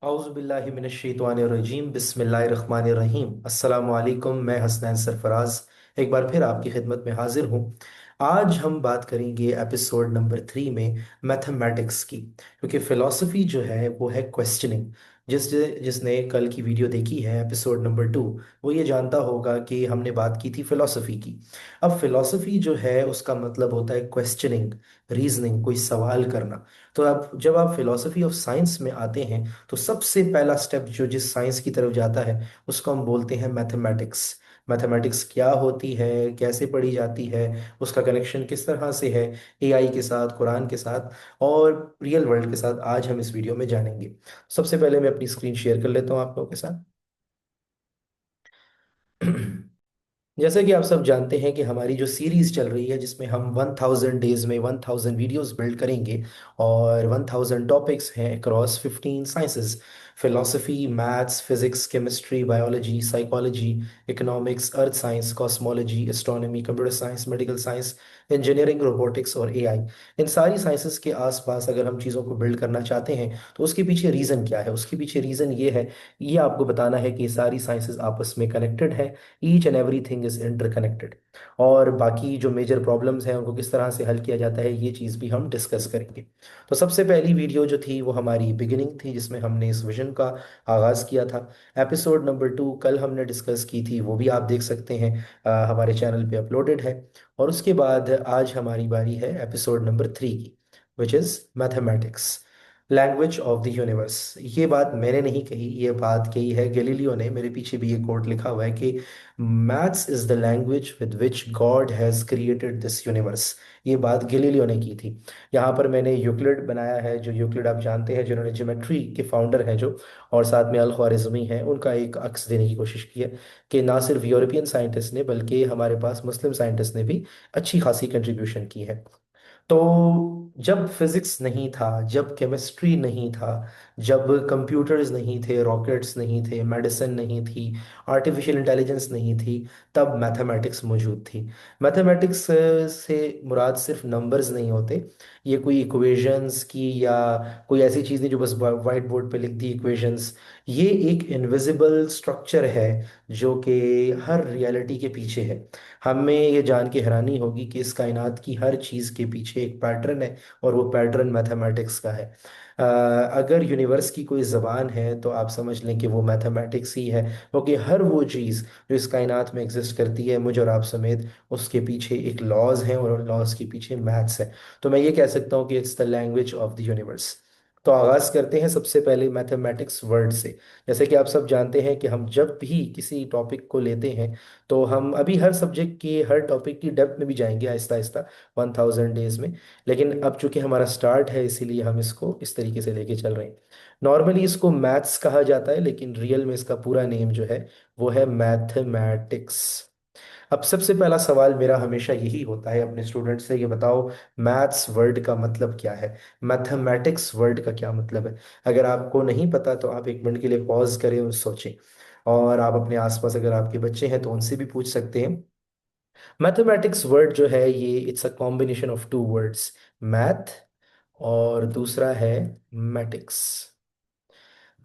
औज़ुबिल्लाहिमिनश्शैतानिर्रजीम बिस्मिल्लाहिर्रहमानिर्रहीम अस्सलामु अलैकुम। मैं हसनैन सरफराज एक बार फिर आपकी खिदमत में हाजिर हूँ। आज हम बात करेंगे एपिसोड नंबर 3 में मैथमेटिक्स की, क्योंकि फ़िलॉसफी जो है वो है क्वेश्चनिंग। जिसने कल की वीडियो देखी है एपिसोड नंबर 2, वो ये जानता होगा कि हमने बात की थी फ़िलॉसफी की। अब फ़िलॉसफी जो है उसका मतलब होता है क्वेश्चनिंग, रीजनिंग, कोई सवाल करना। तो अब जब आप फिलॉसफी ऑफ साइंस में आते हैं तो सबसे पहला स्टेप जो जिस साइंस की तरफ जाता है उसको हम बोलते हैं मैथमेटिक्स। मैथमेटिक्स क्या होती है, कैसे पढ़ी जाती है, उसका कनेक्शन किस तरह से है एआई के साथ, कुरान के साथ और रियल वर्ल्ड के साथ, आज हम इस वीडियो में जानेंगे। सबसे पहले मैं अपनी स्क्रीन शेयर कर लेता हूँ आप लोगों के साथ। जैसे कि आप सब जानते हैं कि हमारी जो सीरीज चल रही है जिसमें हम 1000 डेज में 1000 वीडियोस बिल्ड करेंगे और 1000 टॉपिक्स हैं across 15 sciences. Philosophy, maths, physics, chemistry, biology, psychology, economics, earth science, cosmology, astronomy, computer science, medical science, engineering, robotics और एआई। इन सारी साइंसेस के आसपास अगर हम चीज़ों को बिल्ड करना चाहते हैं तो उसके पीछे रीज़न क्या है? उसके पीछे रीज़न ये है, ये आपको बताना है कि ये सारी साइंसेस आपस में कनेक्टेड है। Each and everything is interconnected. और बाकी जो मेजर प्रॉब्लम्स हैं उनको किस तरह से हल किया जाता है ये चीज़ भी हम डिस्कस करेंगे। तो सबसे पहली वीडियो जो थी वो हमारी बिगिनिंग थी, जिसमें हमने इस विजन का आगाज़ किया था। एपिसोड नंबर 2 कल हमने डिस्कस की थी, वो भी आप देख सकते हैं, हमारे चैनल पे अपलोडेड है। और उसके बाद आज हमारी बारी है एपिसोड नंबर 3 की, which is mathematics, language of the universe. ये बात मैंने नहीं कही, ये बात कही है गैलीलियो ने। मेरे पीछे भी ये कोट लिखा हुआ है कि maths is the language with which God has created this universe. ये बात गैलीलियो ने की थी। यहाँ पर मैंने यूक्लिड बनाया है, जो यूक्लिड आप जानते हैं, जिन्होंने ज्योमेट्री के फाउंडर हैं जो, और साथ में अल ख्वारिज़मी हैं, उनका एक अक्स देने की कोशिश की है कि ना सिर्फ यूरोपियन साइंटिस्ट ने बल्कि हमारे पास मुस्लिम साइंटिस्ट ने भी अच्छी खासी कंट्रीब्यूशन की है। तो जब फिजिक्स नहीं था, जब केमिस्ट्री नहीं था, जब कंप्यूटर्स नहीं थे, रॉकेट्स नहीं थे, मेडिसिन नहीं थी, आर्टिफिशियल इंटेलिजेंस नहीं थी, तब मैथमेटिक्स मौजूद थी। मैथमेटिक्स से मुराद सिर्फ नंबर्स नहीं होते, ये कोई इक्वेशंस की या कोई ऐसी चीज़ नहीं जो बस वाइट बोर्ड पे लिख दी इक्वेशंस। ये एक इनविजिबल स्ट्रक्चर है जो कि हर रियलिटी के पीछे है। हमें ये जान के हैरानी होगी कि इस कायनात की हर चीज़ के पीछे एक पैटर्न है और वो पैटर्न मैथमेटिक्स का है। अगर यूनिवर्स की कोई ज़बान है तो आप समझ लें कि वो मैथमेटिक्स ही है, क्योंकि हर वो चीज़ जो इस कायनात में एग्जिस्ट करती है, मुझ और आप समेत, उसके पीछे एक लॉज है और उन लॉज के पीछे मैथ्स है। तो मैं ये कह सकता हूँ कि it's the language of the universe. तो आगाज़ करते हैं सबसे पहले मैथमेटिक्स वर्ड से। जैसे कि आप सब जानते हैं कि हम जब भी किसी टॉपिक को लेते हैं तो हम अभी हर सब्जेक्ट की, हर टॉपिक की डेप्थ में भी जाएंगे आहिस्ता आहिस्ता 1000 डेज में। लेकिन अब चूंकि हमारा स्टार्ट है इसीलिए हम इसको इस तरीके से लेके चल रहे हैं। नॉर्मली इसको मैथ्स कहा जाता है लेकिन रियल में इसका पूरा नेम जो है वो है मैथमेटिक्स। अब सबसे पहला सवाल मेरा हमेशा यही होता है अपने स्टूडेंट से, ये बताओ मैथ्स वर्ड का मतलब क्या है, मैथमेटिक्स वर्ड का क्या मतलब है। अगर आपको नहीं पता तो आप 1 मिनट के लिए पॉज करें और सोचें। और आप अपने आसपास अगर आपके बच्चे हैं तो उनसे भी पूछ सकते हैं। मैथमेटिक्स वर्ड जो है ये it's a combination of two words, math और दूसरा है मैटिक्स।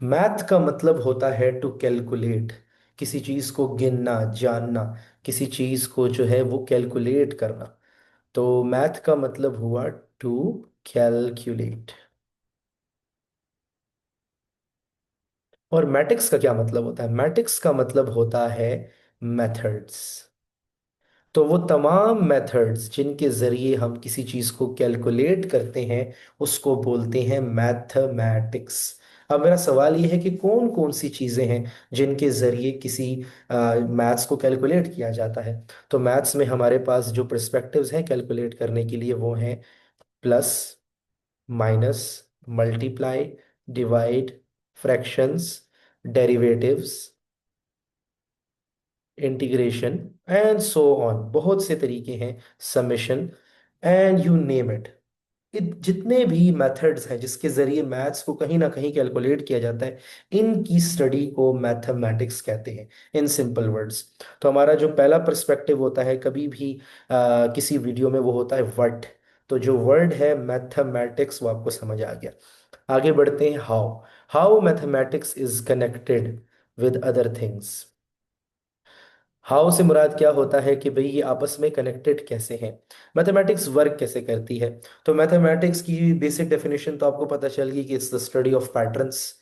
मैथ का मतलब होता है टू कैलकुलेट, किसी चीज को गिनना, जानना, किसी चीज को जो है वो कैलकुलेट करना। तो मैथ का मतलब हुआ टू कैलकुलेट। और मैटिक्स का क्या मतलब होता है? मैटिक्स का मतलब होता है मेथड्स। तो वो तमाम मेथड्स जिनके जरिए हम किसी चीज को कैलकुलेट करते हैं उसको बोलते हैं मैथमेटिक्स। अब मेरा सवाल ये है कि कौन कौन सी चीजें हैं जिनके जरिए किसी मैथ्स को कैलकुलेट किया जाता है। तो मैथ्स में हमारे पास जो पर्सपेक्टिव्स हैं कैलकुलेट करने के लिए वो हैं plus, minus, multiply, divide, fractions, derivatives, integration and so on. बहुत से तरीके हैं, summation, and you name it. जितने भी मेथड्स हैं जिसके जरिए मैथ्स को कहीं ना कहीं कैलकुलेट किया जाता है, इनकी स्टडी को मैथमेटिक्स कहते हैं, इन सिंपल वर्ड्स। तो हमारा जो पहला पर्सपेक्टिव होता है कभी भी किसी वीडियो में, वो होता है व्हाट। तो जो वर्ड है मैथमेटिक्स वो आपको समझ आ गया। आगे बढ़ते हैं। How how mathematics is connected with other things. How से मुराद क्या होता है कि भाई ये आपस में कनेक्टेड कैसे हैं, मैथमेटिक्स वर्क कैसे करती है। तो मैथमेटिक्स की बेसिक डेफिनेशन तो आपको पता चल गई कि it's the study of patterns,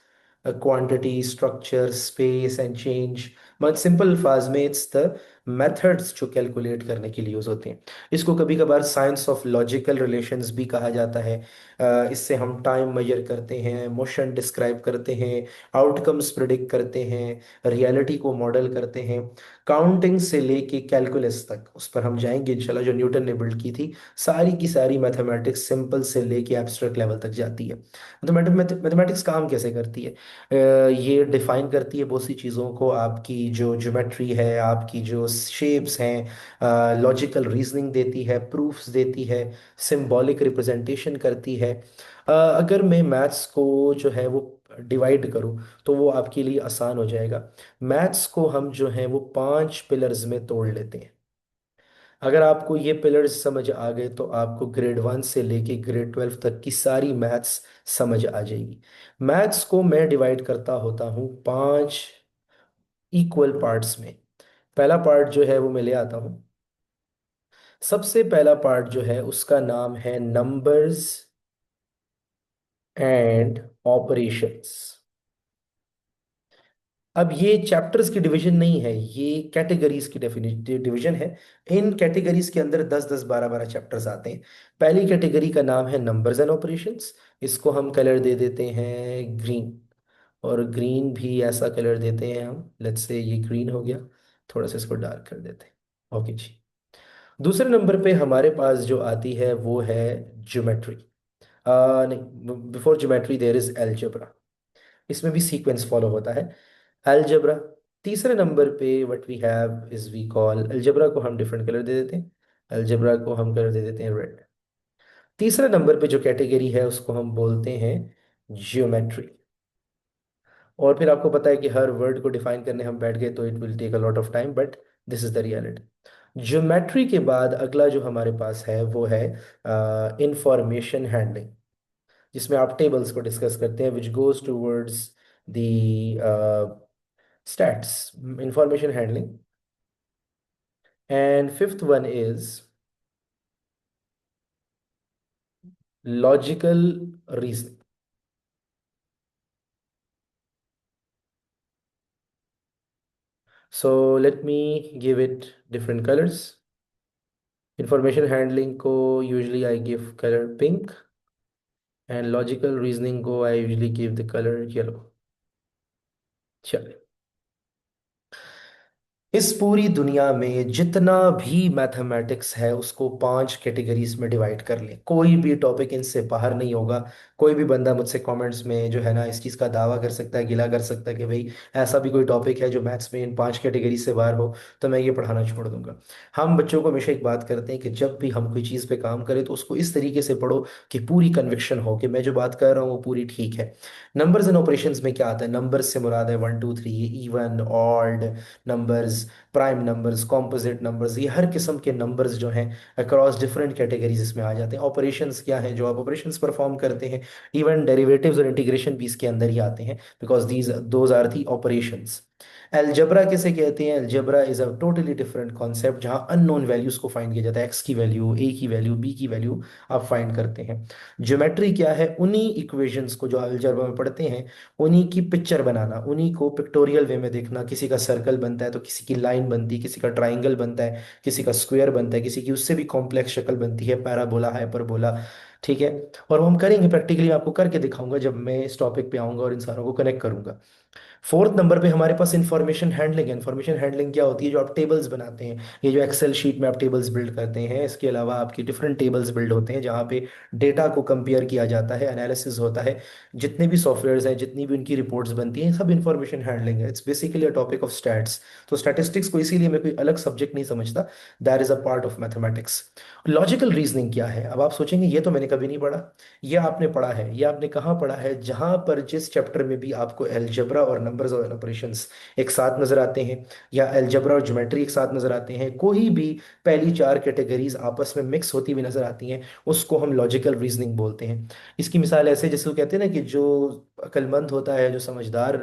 quantity, structure, space and change. मतलब सिंपल अल्फाज में इट्स द मेथड्स जो कैलकुलेट करने के लिए यूज होते हैं। इसको कभी कभार साइंस ऑफ लॉजिकल रिलेशंस भी कहा जाता है। इससे हम टाइम मेजर करते हैं, मोशन डिस्क्राइब करते हैं, आउटकम्स प्रिडिक्ट करते हैं, रियलिटी को मॉडल करते हैं। काउंटिंग से लेके कैलकुलस तक उस पर हम जाएंगे इंशाल्लाह, जो न्यूटन ने बिल्ड की थी। सारी की सारी मैथमेटिक्स सिंपल से लेके एब्स्ट्रैक्ट लेवल तक जाती है। तो मैथमेटिक्स काम कैसे करती है? ये डिफाइन करती है बहुत सी चीज़ों को। आपकी जो ज्योमेट्री है, आपकी जो शेप्स हैं, लॉजिकल रीजनिंग देती है, प्रूफ्स देती है, सिंबॉलिक रिप्रेजेंटेशन करती है। अगर मैं मैथ्स को जो है वो डिवाइड करूँ तो वो आपके लिए आसान हो जाएगा। मैथ्स को हम जो है वो 5 पिलर्स में तोड़ लेते हैं। अगर आपको ये पिलर्स समझ आ गए तो आपको ग्रेड 1 से लेके ग्रेड 12 तक की सारी मैथ्स समझ आ जाएगी। मैथ्स को मैं डिवाइड करता होता हूँ 5 इक्वल पार्ट्स में। पहला पार्ट जो है वो मैं ले आता हूँ। सबसे पहला पार्ट जो है उसका नाम है नंबर्स एंड ऑपरेशंस। अब ये चैप्टर्स की डिवीजन नहीं है, ये कैटेगरीज की डिवीजन है। इन कैटेगरीज के अंदर 10 10 12 12 चैप्टर्स आते हैं। पहली कैटेगरी का नाम है नंबर्स एंड ऑपरेशंस। इसको हम कलर दे देते हैं ग्रीन। और ग्रीन भी ऐसा कलर देते हैं हम, लेट्स से ये ग्रीन हो गया। थोड़ा सा इसको डार्क कर देते हैं। ओके जी। दूसरे नंबर पे हमारे पास जो आती है वो है ज्योमेट्री। नहीं, before geometry there is algebra. इसमें भी सीक्वेंस फॉलो होता है। अलजेब्रा। तीसरे नंबर पे what we have is we call algebra को हम डिफरेंट कलर दे देते हैं। अलजेब्रा को हम कलर दे देते हैं रेड। तीसरे नंबर पे जो कैटेगरी है उसको हम बोलते हैं जियोमेट्री। और फिर आपको पता है कि हर वर्ड को डिफाइन करने हम बैठ गए तो it will take a lot of time, but this is the reality. Geometry के बाद अगला जो हमारे पास है वो है इंफॉर्मेशन हैंडलिंग, जिसमें आप टेबल्स को डिस्कस करते हैं, which goes towards the stats, information handling. And fifth one is logical reasoning. So let me give it different colors. Information handling ko usually I give color pink, and logical reasoning ko I usually give the color yellow. चलिए, इस पूरी दुनिया में जितना भी mathematics है उसको 5 categories में डिवाइड कर ले, कोई भी टॉपिक इनसे बाहर नहीं होगा। कोई भी बंदा मुझसे कमेंट्स में जो है ना इस चीज़ का दावा कर सकता है, गिला कर सकता है कि भाई ऐसा भी कोई टॉपिक है जो मैथ्स में इन 5 कैटेगरी से बाहर हो, तो मैं ये पढ़ाना छोड़ दूंगा। हम बच्चों को हमेशा एक बात करते हैं कि जब भी हम कोई चीज़ पे काम करें तो उसको इस तरीके से पढ़ो कि पूरी कन्विक्शन हो कि मैं जो बात कर रहा हूँ वो पूरी ठीक है। नंबर्स एंड ऑपरेशंस में क्या आता है? नंबर्स से मुराद है 1 2 3, even, odd numbers, prime numbers, composite numbers. ये हर किस्म के नंबर्स जो हैं अक्रॉस डिफरेंट कैटेगरीज इसमें आ जाते हैं। ऑपरेशंस क्या है? जो आप ऑपरेशंस परफॉर्म करते हैं, इवन डेरिवेटिव्स और इंटीग्रेशन भी इसके अंदर ही आते हैं, because these those are the operations. Algebra किसे कहते हैं? Algebra is a totally different concept जहां अननोन वैल्यूज को फाइंड किया जाता है, एक्स की वैल्यू, ए की वैल्यू, बी की वैल्यू आप फाइंड करते हैं। ज्योमेट्री क्या है? उन्हीं इक्वेशंस को जो अलजेब्रा में पढ़ते हैं, उन्हीं की पिक्चर बनाना, उन्हीं को पिक्टोरियल वे में देखना। किसी का सर्कल बनता है तो किसी की लाइन बनती है, किसी का ट्राइंगल बनता है, किसी का स्क्वायर बनता है, किसी की उससे भी कॉम्प्लेक्स शक्ल बनती है, पैराबोला, हाइपरबोला। ठीक है। और वो हम करेंगे प्रैक्टिकली, आपको करके दिखाऊंगा जब मैं इस टॉपिक पे आऊंगा और इन सारों को कनेक्ट करूंगा। फोर्थ नंबर पे हमारे पास इंफॉर्मेशन हैंडलिंग है। इंफॉर्मेशन हैंडलिंग क्या होती है? जो आप टेबल्स बनाते हैं, ये जो एक्सेल शीट में आप टेबल्स बिल्ड करते हैं, इसके अलावा आपकी डिफरेंट टेबल्स बिल्ड होते हैं जहाँ पे डेटा को कंपेयर किया जाता है, एनालिसिस होता है। जितने भी सॉफ्टवेयर्स हैं, जितनी भी उनकी रिपोर्ट्स बनती हैं, सब इंफॉर्मेशन हैंडलिंग है। It's basically a topic of stats. तो स्टैटिस्टिक्स को इसीलिए मैं कोई अलग सब्जेक्ट नहीं समझता, that is a part of mathematics. Logical reasoning क्या है? अब आप सोचेंगे ये तो मैंने कभी नहीं पढ़ा। ये आपने पढ़ा है, ये आपने कहाँ पढ़ा है? जहां पर जिस चैप्टर में भी आपको अलजेब्रा और नंबर्स और ऑपरेशंस एक साथ नजर आते हैं, या अलजेब्रा और ज्योमेट्री एक साथ नजर आते हैं, कोई भी पहली चार कैटेगरीज आपस में मिक्स होती हुई नजर आती हैं, उसको हम लॉजिकल रीजनिंग बोलते हैं। इसकी मिसाल ऐसे, जैसे वो कहते हैं ना कि जो अक्लमंद होता है, जो समझदार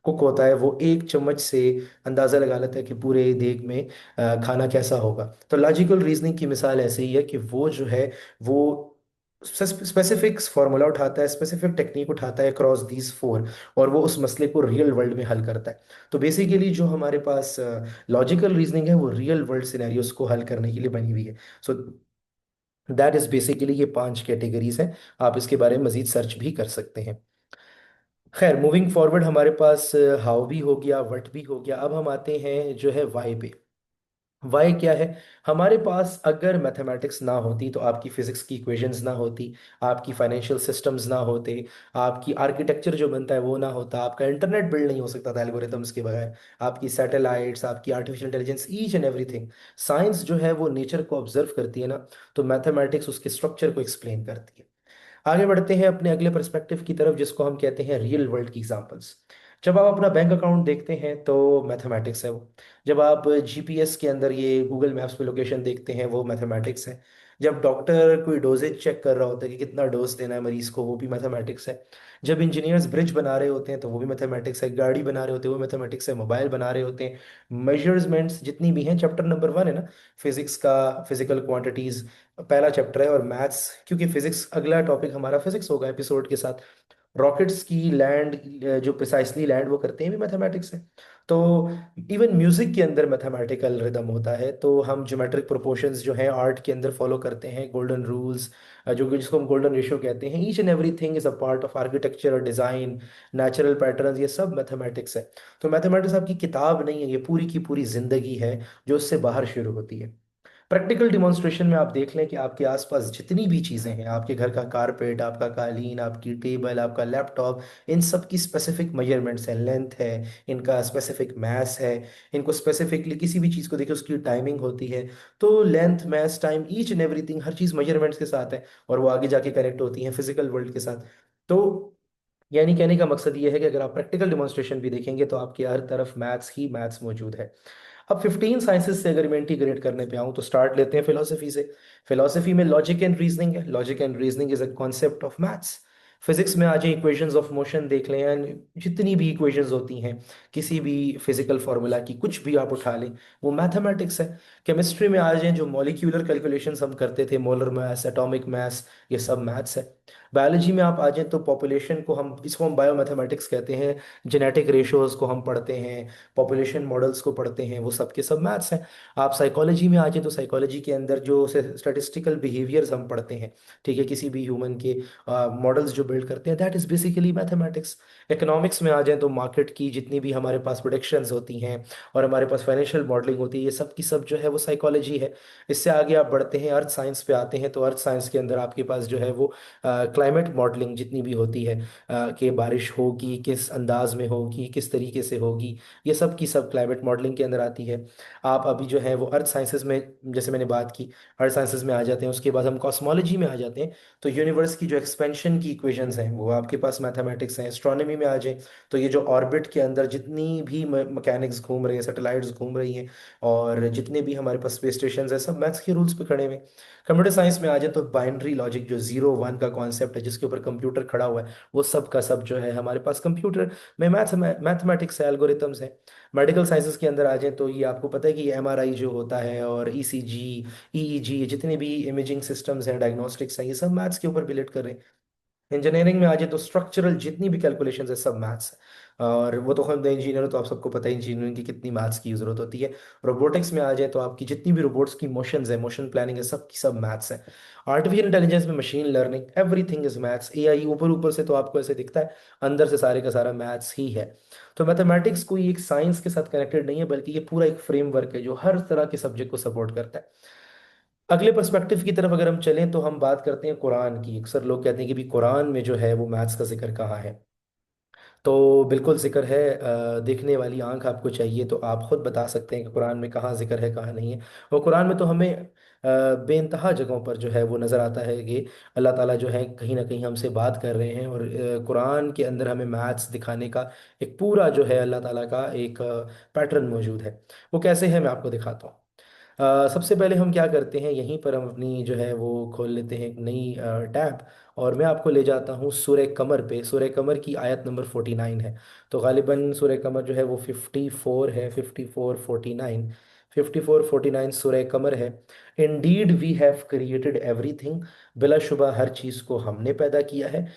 कुक होता है, वो एक चम्मच से अंदाजा लगा लेता है कि पूरे देग में खाना कैसा होगा। तो लॉजिकल रीजनिंग की मिसाल ऐसे ही है कि वो जो है वो स्पेसिफिक फॉर्मूला उठाता है, स्पेसिफिक टेक्निक उठाता है अक्रॉस दीज फोर, और वो उस मसले को रियल वर्ल्ड में हल करता है। तो बेसिकली जो हमारे पास लॉजिकल रीजनिंग है वो रियल वर्ल्ड सिनेरियोज को हल करने के लिए बनी हुई है। सो दैट इज बेसिकली ये पांच कैटेगरीज हैं। आप इसके बारे में मजीद सर्च भी कर सकते हैं। खैर, मूविंग फॉरवर्ड, हमारे पास हाउ भी हो गया, वट भी हो गया। अब हम आते हैं जो है वाई पे। वाई क्या है? हमारे पास अगर मैथमेटिक्स ना होती तो आपकी फिजिक्स की इक्वेशंस ना होती, आपकी फाइनेंशियल सिस्टम्स ना होते, आपकी आर्किटेक्चर जो बनता है वो ना होता, आपका इंटरनेट बिल्ड नहीं हो सकता था एल्गोरिथम्स के बगैर, आपकी सैटेलाइट्स, आपकी artificial intelligence, each and everything. Science जो है वो नेचर को ऑब्जर्व करती है ना, तो मैथमेटिक्स उसके स्ट्रक्चर को एक्सप्लेन करती है। आगे बढ़ते हैं अपने अगले पर्सपेक्टिव की तरफ, जिसको हम कहते हैं रियल वर्ल्ड की एग्जांपल्स। जब आप अपना बैंक अकाउंट देखते हैं तो मैथमेटिक्स है वो। जब आप जीपीएस के अंदर ये गूगल मैप्स पे लोकेशन देखते हैं, वो मैथमेटिक्स है। जब डॉक्टर कोई डोजेज चेक कर रहा होता है कि कितना डोज देना है मरीज को, वो भी मैथमेटिक्स है। जब इंजीनियर्स ब्रिज बना रहे होते हैं तो वो भी मैथमेटिक्स है। गाड़ी बना रहे होते हैं वो मैथमेटिक्स है। मोबाइल बना रहे होते हैं, मेजरमेंट्स जितनी भी हैं, चैप्टर नंबर 1 है ना फिजिक्स का, फिजिकल क्वांटिटीज पहला चैप्टर है। और मैथ्स, क्योंकि फिजिक्स अगला टॉपिक हमारा फिजिक्स होगा एपिसोड के साथ। रॉकेट्स की लैंड, जो प्रिसाइसली लैंड वो करते हैं, भी मैथमेटिक्स है। तो इवन म्यूजिक के अंदर मैथमेटिकल रिदम होता है। तो हम ज्योमेट्रिक प्रोपोर्शंस जो हैं आर्ट के अंदर फॉलो करते हैं, गोल्डन रूल्स, जो कि जिसको हम गोल्डन रेशियो कहते हैं। Each and everything is a part of architecture और डिजाइन, नेचुरल पैटर्न्स, ये सब मैथमेटिक्स है। तो मैथमेटिक्स आपकी किताब नहीं है, ये पूरी की पूरी जिंदगी है जो उससे बाहर शुरू होती है। प्रैक्टिकल डिमॉन्स्ट्रेशन में आप देख लें कि आपके आसपास जितनी भी चीज़ें हैं, आपके घर का कारपेट, आपका कालीन, आपकी टेबल, आपका लैपटॉप, इन सब की स्पेसिफिक मेजरमेंट्स हैं, लेंथ है, इनका स्पेसिफिक मैथ है। इनको स्पेसिफिकली किसी भी चीज़ को देखिए उसकी टाइमिंग होती है। तो length, math, time, each and everything, her cheese measurements के साथ है, और वो आगे जाके कनेक्ट होती हैं फिजिकल वर्ल्ड के साथ। तो यानी कहने का मकसद ये है कि अगर आप प्रैक्टिकल डिमॉन्स्ट्रेशन भी देखेंगे तो आपकी हर तरफ मैथ्स ही मैथ्स मौजूद है। अब 15 साइंसेस से अगर मैं इंटीग्रेट करने पे आऊँ तो स्टार्ट लेते हैं फिलोसफी से। फिलोसफी में लॉजिक एंड रीजनिंग है। Logic and reasoning is a concept of maths. Physics में आ जाए, इक्वेशंस ऑफ मोशन देख लें, यानी जितनी भी इक्वेशंस होती हैं किसी भी फिजिकल फार्मूला की, कुछ भी आप उठा लें, वो मैथमेटिक्स है। केमिस्ट्री में आ जाए, जो मॉलिक्यूलर कैलकुलेशंस हम करते थे, मोलर मास, एटॉमिक मास, ये सब मैथ्स है। बायोलॉजी में आप आ जाए तो पॉपुलेशन को हम, इसको हम बायोमैथमेटिक्स कहते हैं। जेनेटिक रेशोज को हम पढ़ते हैं, पॉपुलेशन मॉडल्स को पढ़ते हैं, वो सब के सब मैथ्स हैं। आप साइकोलॉजी में आ जाए तो साइकोलॉजी के अंदर जो स्टैटिस्टिकल बिहेवियर्स हम पढ़ते हैं, ठीक है, किसी भी ह्यूमन के मॉडल्स जो बिल्ड करते हैं, that is basically mathematics. Economics में आ जाए तो मार्केट की जितनी भी हमारे पास प्रोडिक्शंस होती हैं और हमारे पास फाइनेंशियल मॉडलिंग होती है, ये सब की सब जो है वो साइकोलॉजी है। इससे आगे आप बढ़ते हैं, अर्थ साइंस पे आते हैं, तो अर्थ साइंस के अंदर आपके पास जो है वो क्लाइमेट मॉडलिंग जितनी भी होती है, कि बारिश होगी किस अंदाज में होगी, किस तरीके से होगी, ये सब की सब क्लाइमेट मॉडलिंग के अंदर आती है। आप अभी जो है वो अर्थ साइंसेज में, जैसे मैंने बात की, अर्थ साइंसेज में आ जाते हैं। उसके बाद हम कॉस्मोलॉजी में आ जाते हैं, तो यूनिवर्स की जो एक्सपेंशन की इक्वेशंस हैं वो आपके पास मैथमेटिक्स हैं। एस्ट्रोनॉमी में आ जाए तो ये जो ऑर्बिट के अंदर जितनी भी मैकेनिक्स घूम रही हैं, सैटेलाइट्स घूम रही हैं, और जितने भी हमारे पास स्पेस स्टेशन है, सब मैथ्स के रूल्स पे खड़े हुए हैं। कंप्यूटर साइंस में आ जाए तो बाइनरी लॉजिक, जो जीरो वन का कॉन्सेप्ट है जिसके ऊपर कंप्यूटर खड़ा हुआ है, वो सब का सब जो है हमारे पास कंप्यूटर में मैथमेटिक्स है, एल्गोरिथम्स है। मेडिकल साइंसेज के अंदर आ जाए तो ये आपको पता है कि एमआरआई जो होता है, और ईसीजी, ईईजी, जितने भी इमेजिंग सिस्टम्स हैं, डायग्नोस्टिक्स हैं, ये सब मैथ्स के ऊपर रिलेट कर रहे हैं। इंजीनियरिंग में आ जाए तो स्ट्रक्चरल जितनी भी कैलकुलेशंस है सब मैथ्स है। और वो तो खुद इंजीनियर हो तो आप सबको पता है इंजीनियरिंग की कितनी मैथ्स की जरूरत होती है। रोबोटिक्स में आ जाए तो आपकी जितनी भी रोबोट्स की मोशंस है, मोशन प्लानिंग है, सब की सब मैथ्स है। आर्टिफिशियल इंटेलिजेंस में machine learning, everything is maths. AI ऊपर ऊपर से तो आपको ऐसे दिखता है, अंदर से सारे का सारा मैथ्स ही है। तो मैथमेटिक्स कोई एक साइंस के साथ कनेक्टेड नहीं है, बल्कि ये पूरा एक फ्रेमवर्क है जो हर तरह के सब्जेक्ट को सपोर्ट करता है। अगले पर्सपेक्टिव की तरफ अगर हम चलें तो हम बात करते हैं कुरान की। अक्सर लोग कहते हैं कि भी कुरान में जो है वो मैथ्स का जिक्र कहाँ है। तो बिल्कुल जिक्र है। देखने वाली आंख आपको चाहिए तो आप खुद बता सकते हैं कि कुरान में कहाँ जिक्र है, कहाँ नहीं है। और कुरान में तो हमें बेइंतहा जगहों पर जो है वो नज़र आता है कि अल्लाह ताला जो है कहीं ना कहीं हमसे बात कर रहे हैं, और कुरान के अंदर हमें मैथ्स दिखाने का एक पूरा जो है अल्लाह ताला का एक पैटर्न मौजूद है। वो कैसे है, मैं आपको दिखाता हूँ। सबसे पहले हम क्या करते हैं, यहीं पर हम अपनी जो है वो खोल लेते हैं एक नई टैब, और मैं आपको ले जाता हूँ सूरह कमर पे। सूरह कमर की आयत नंबर 49 है। तो गालिबन सूरह कमर जो है वो 54 है, 54 49, 54 49 सूरह कमर है। Indeed we have created everything, बिलाशुबा हर चीज़ को हमने पैदा किया है।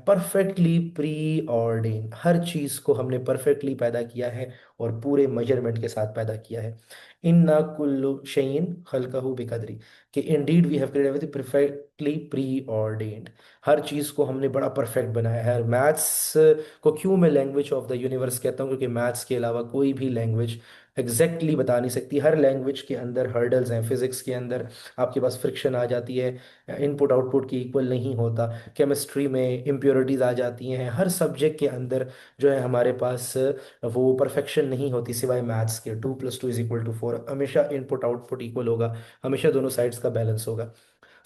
परफेक्टली प्री ऑर्डेन, हर चीज़ को हमने परफेक्टली पैदा किया है और पूरे मेजरमेंट के साथ पैदा किया है। इन्ना कुल्लु शैइन खल्कहू बिकदरी, कि indeed we have created everything perfectly preordained, हर चीज़ को हमने बड़ा परफेक्ट बनाया है। मैथ्स को क्यों मैं लैंग्वेज ऑफ द यूनिवर्स कहता हूँ, क्योंकि मैथ्स के अलावा कोई भी लैंग्वेज एग्जैक्टली बता नहीं सकती। हर लैंग्वेज के अंदर हर्डल्स हैं, फिजिक्स के अंदर आपके पास फ्रिक्शन आ जाती है, इनपुट आउटपुट की इक्वल नहीं होता, केमिस्ट्री में इम्प्योरिटीज आ जाती हैं, हर सब्जेक्ट के अंदर जो है हमारे पास वो परफेक्शन नहीं होती सिवाय मैथ्स के। 2+2=4, हमेशा इनपुट आउटपुट इक्वल होगा, हमेशा दोनों साइड्स का बैलेंस होगा।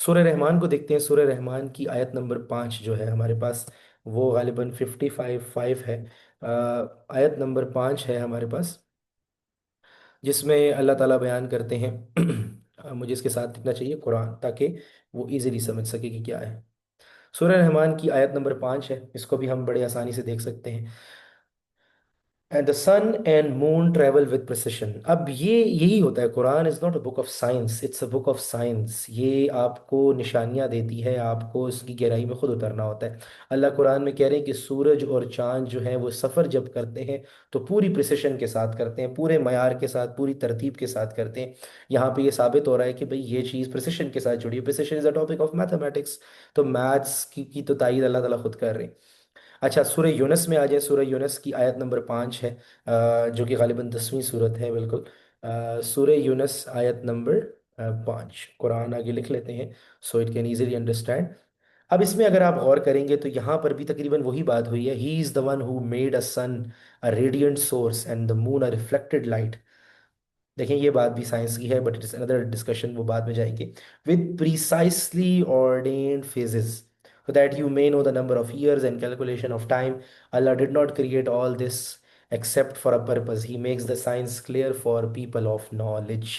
सूर्य रहमान को देखते हैं। सूर्य रहमान की आयत नंबर 5 जो है हमारे पास, वो गालिबन 55 है। आयत नंबर 5 है हमारे पास, जिसमें अल्लाह ताला बयान करते हैं मुझे इसके साथ लिखना चाहिए कुरान, ताकि वो इजीली समझ सके कि क्या है। सूरह रहमान की आयत नंबर 5 है, इसको भी हम बड़े आसानी से देख सकते हैं। And the sun and moon travel with precision. अब ये यही होता है, Quran is not a book of science, it's a book of science. ये आपको निशानियां देती है, आपको इसकी गहराई में खुद उतरना होता है। अल्लाह कुरान में कह रहे हैं कि सूरज और चांद जो है वो सफ़र जब करते हैं तो पूरी प्रिसिशन के साथ करते हैं, पूरे मयार के साथ, पूरी तरतीब के साथ करते हैं। यहाँ पे ये साबित हो रहा है कि भाई ये चीज़ प्रिसिशन के साथ जुड़ी है। Precision is a topic of mathematics. तो मैथ्स की तो तायीद अल्लाह ताला खुद कर रहे हैं। अच्छा, सूरह यूनस में आ जाए। सूरह यूनस की आयत नंबर 5 है, जो कि गालिबन 10वीं सूरत है बिल्कुल। सूरह यूनस आयत नंबर 5, कुरान आगे लिख लेते हैं so it can easily understand. अब इसमें अगर आप गौर करेंगे तो यहाँ पर भी तकरीबन वही बात हुई है। He is the one who made a sun a radiant source and the moon a reflected light. देखें, ये बात भी साइंस की है, but it is another discussion, वो बाद में जाएंगे। With precisely ordained phases, so that you may know the number of years and calculation of time. Allah did not create all this except for a purpose. He makes the science clear for people of knowledge.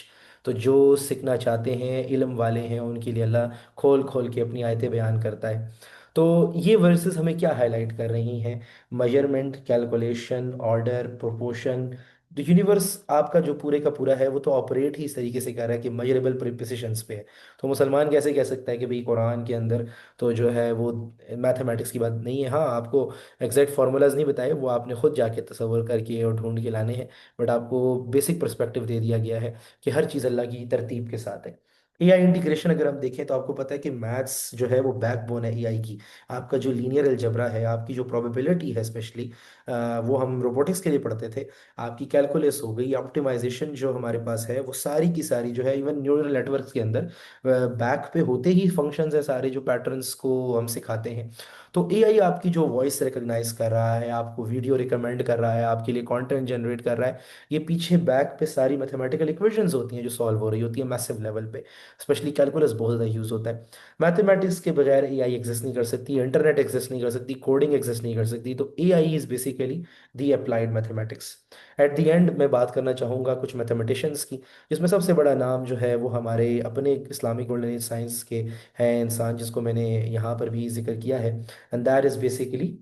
तो जो सीखना चाहते हैं, इल्म वाले हैं, उनके लिए अल्लाह खोल खोल के अपनी आयतें बयान करता है। तो ये वर्सेस हमें क्या हाईलाइट कर रही हैं? Measurement, calculation, order, proportion. तो यूनिवर्स आपका जो पूरे का पूरा है वो तो ऑपरेट ही इस तरीके से कर रहा है कि मेजरेबल प्रिसिशंस पे है। तो मुसलमान कैसे कह सकता है कि भाई कुरान के अंदर तो जो है वो मैथमेटिक्स की बात नहीं है? हाँ, आपको एग्जैक्ट फार्मूलाज नहीं बताए, वो आपने खुद जाके तसव्वुर करके और ढूंढ के लाने हैं। बट आपको बेसिक पर्सपेक्टिव दे दिया गया है कि हर चीज़ अल्लाह की तरतीब के साथ है। एआई इंटीग्रेशन अगर हम देखें तो आपको पता है कि मैथ्स जो है वो बैकबोन है एआई की। आपका जो लीनियर अलजबरा है, आपकी जो प्रोबेबिलिटी है स्पेशली, वो हम रोबोटिक्स के लिए पढ़ते थे। आपकी कैलकुलस हो गई, ऑप्टिमाइजेशन जो हमारे पास है वो सारी की सारी जो है, इवन न्यूरल नेटवर्क्स के अंदर बैक पे होते ही फंक्शंस है सारे, जो पैटर्न्स को हम सिखाते हैं। तो एआई आपकी जो वॉइस रिकॉग्नाइज कर रहा है, आपको वीडियो रिकमेंड कर रहा है, आपके लिए कंटेंट जनरेट कर रहा है, ये पीछे बैक पे सारी मैथमेटिकल इक्वेशंस होती हैं जो सॉल्व हो रही होती है मैसिव लेवल पे। स्पेशली कैलकुलस बहुत ज़्यादा यूज़ होता है। मैथमेटिक्स के बगैर एआई एग्जिस्ट नहीं कर सकती, इंटरनेट एग्जिस्ट नहीं कर सकती, कोडिंग एग्जिस्ट नहीं कर सकती। तो AI is basically the applied mathematics. At the end मैं बात करना चाहूँगा कुछ मैथमेटिशियंस की, जिसमें सबसे बड़ा नाम जो है वो हमारे अपने इस्लामिक गोल्डन एज साइंस के हैं इंसान, जिसको मैंने यहाँ पर भी जिक्र किया है, एंड दैट इज़ बेसिकली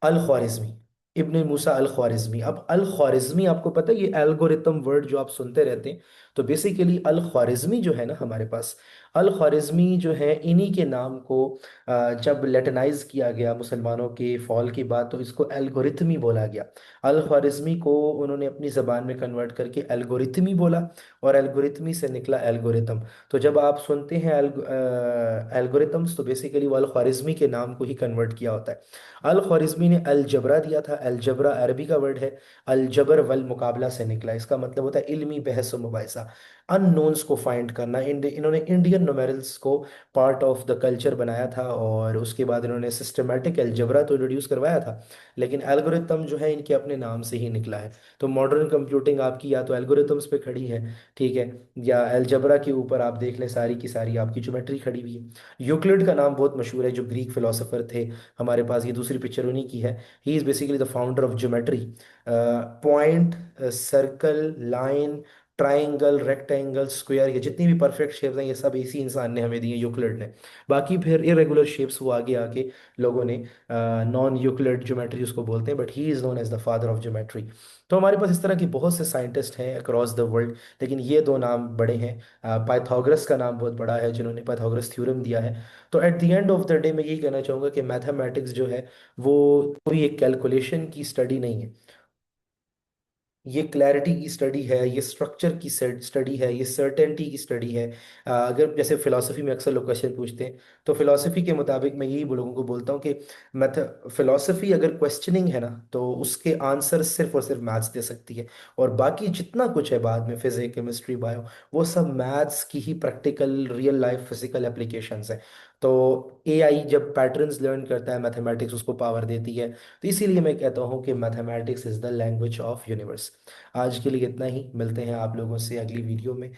अल ख्वारिज़मी, इब्न मूसा अल ख्वारिज़मी। अब अल ख्वारिज़मी, आपको पता है ये एल्गोरिथम वर्ड जो आप सुनते रहते हैं, तो बेसिकली अल ख्वारिज़मी जो है ना हमारे पास, अल ख्वारिज़मी जो है इन्हीं के नाम को जब लेटिनाइज किया गया मुसलमानों के फॉल की बात, तो इसको एल्गोरिथमी बोला गया। अल ख्वारिज़मी को उन्होंने अपनी ज़बान में कन्वर्ट करके एल्गोरिथमी बोला, और एल्गोरिथमी से निकला एल्गोरिथम। तो जब आप सुनते हैं एल्गोरिथम्स, तो बेसिकली वो अल ख्वारिज़मी के नाम को ही कन्वर्ट किया होता है। अल ख्वारिज़मी ने अलजबरा दिया था। अलजबरा अरबी का वर्ड है, अलजबर वल मुकाबला से निकला। इसका मतलब होता है इल्मी बहस व मुबाहिसा। अननोन्स को फाइंड करना। इन्होंने इंडियन न्यूमेरल्स को पार्ट ऑफ द कल्चर बनाया था, और उसके बाद इन्होंने सिस्टमैटिक अलजेब्रा तो इंट्रोड्यूस करवाया था, लेकिन एल्गोरिथम जो है इनके अपने नाम से ही निकला है। तो मॉडर्न कंप्यूटिंग आपकी या तो एल्गोरिथम्स पे खड़ी है, ठीक है, या अलजेब्रा के ऊपर आप देख लें सारी की सारी आपकी ज्योमेट्री खड़ी हुई है। यूक्लिड का नाम बहुत मशहूर है, जो ग्रीक फिलोसोफर थे। हमारे पास ये दूसरी पिक्चर उन्हीं की है। He is basically the founder of geometry. Point, circle, line, triangle, rectangle, square, ये जितनी भी परफेक्ट शेप्स हैं ये सब इसी इंसान ने हमें दी है, यूक्लिड ने। बाकी फिर इरेगुलर शेप्स वो आगे आके लोगों ने नॉन यूक्लिड ज्योमेट्री उसको बोलते हैं, but he is known as the father of geometry. तो हमारे पास इस तरह की बहुत से साइंटिस्ट हैं अक्रॉस द वर्ल्ड, लेकिन ये दो नाम बड़े हैं। पाइथागोरस का नाम बहुत बड़ा है, जिन्होंने पाइथागोरस थ्योरम दिया है। तो at the end of the day मैं यही कहना चाहूँगा कि मैथमेटिक्स जो है वो कोई एक कैलकुलेशन की स्टडी नहीं है, ये क्लैरिटी की स्टडी है, ये स्ट्रक्चर की स्टडी है, ये सर्टेनिटी की स्टडी है। अगर जैसे फिलॉसफी में अक्सर लोग क्वेश्चन पूछते हैं, तो फिलॉसफी के मुताबिक मैं यही लोगों को बोलता हूँ कि मैथ फिलॉसफी अगर क्वेश्चनिंग है ना, तो उसके आंसर सिर्फ और सिर्फ मैथ्स दे सकती है। और बाकी जितना कुछ है बाद में, फिजिक्स, केमिस्ट्री, बायो, वो सब मैथ्स की ही practical real life physical applications है। तो एआई जब पैटर्न्स लर्न करता है, मैथमेटिक्स उसको पावर देती है। तो इसीलिए मैं कहता हूँ कि mathematics is the language of universe. आज के लिए इतना ही, मिलते हैं आप लोगों से अगली वीडियो में।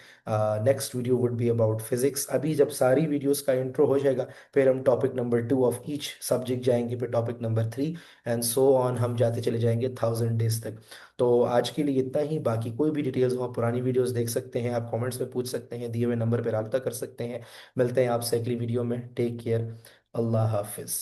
Next video would be about physics. अभी जब सारी वीडियोस का इंट्रो हो जाएगा, फिर हम topic number 2 of each subject जाएंगे, फिर topic number 3, and so on, हम जाते चले जाएंगे 1000 डेज तक। तो आज के लिए इतना ही। बाकी कोई भी डिटेल्स हो आप पुरानी वीडियोस देख सकते हैं, आप कमेंट्स में पूछ सकते हैं, दिए हुए नंबर पर रब्ता कर सकते हैं। मिलते हैं आपसे अगली वीडियो में। Take care. अल्लाह हाफिज।